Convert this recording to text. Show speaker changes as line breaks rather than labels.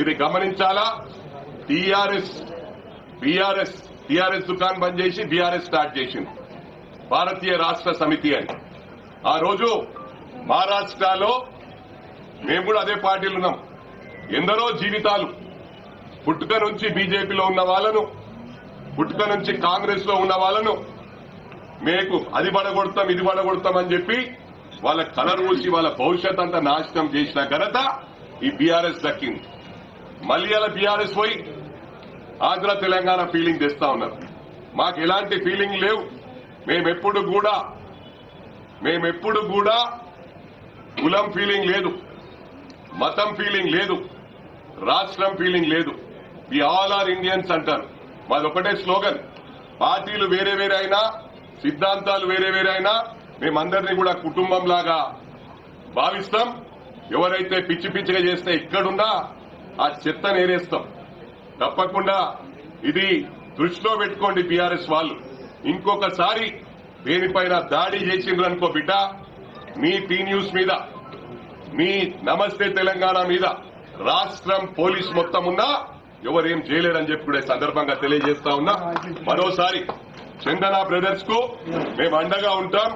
ఇది గమనించాలా. టీఆర్ఎస్ దుకాన్ బంద్ చేసి బీఆర్ఎస్ స్టార్ట్ చేసింది, భారతీయ రాష్ట్ర సమితి అని. ఆ రోజు మహారాష్ట్రలో మేము కూడా అదే పార్టీలు ఉన్నాం. ఎందరో జీవితాలు, పుట్టుక నుంచి బీజేపీలో ఉన్న వాళ్ళను, పుట్టుక నుంచి కాంగ్రెస్ లో ఉన్న వాళ్ళను మీకు అది పడగొడతాం ఇది పడగొడతాం అని చెప్పి వాళ్ళ కలర్ ఊసి వాళ్ళ భవిష్యత్ అంతా నాశనం చేసిన ఘనత ఈ బీఆర్ఎస్ దక్కింది. మళ్ళీ అలా బీఆర్ఎస్ పోయి ఆంధ్ర తెలంగాణ ఫీలింగ్ తెస్తా ఉన్నారు. మాకు ఎలాంటి ఫీలింగ్ లేవు. మేమెప్పుడు కూడా కులం ఫీలింగ్ లేదు, మతం ఫీలింగ్ లేదు, రాష్ట్రం ఫీలింగ్ లేదు. వి ఆల్ ఆర్ ఇండియన్స్ అంటారు. మాది ఒకటే స్లోగన్. పార్టీలు వేరే వేరే అయినా, సిద్ధాంతాలు వేరే వేరే అయినా మేమందరినీ కూడా కుటుంబం లాగా భావిస్తాం. ఎవరైతే పిచ్చి పిచ్చిగా చేస్తే ఎక్కడున్నా ఆ చెత్తను ఏరేస్తాం. తప్పకుండా ఇది దృష్టిలో పెట్టుకోండి బీఆర్ఎస్ వాళ్ళు. ఇంకొకసారి దేనిపైన దాడి చేసిండ్రనుకో బిడ్డ, మీ టీ న్యూస్ మీద, మీ నమస్తే తెలంగాణ మీద రాష్ట్రం పోలీస్ మొత్తం ఉన్నా ఎవరేం చేయలేరని చెప్పి కూడా సందర్భంగా తెలియజేస్తా ఉన్నా. మరోసారి చందన బ్రదర్స్ కు మేము అండగా ఉంటాం.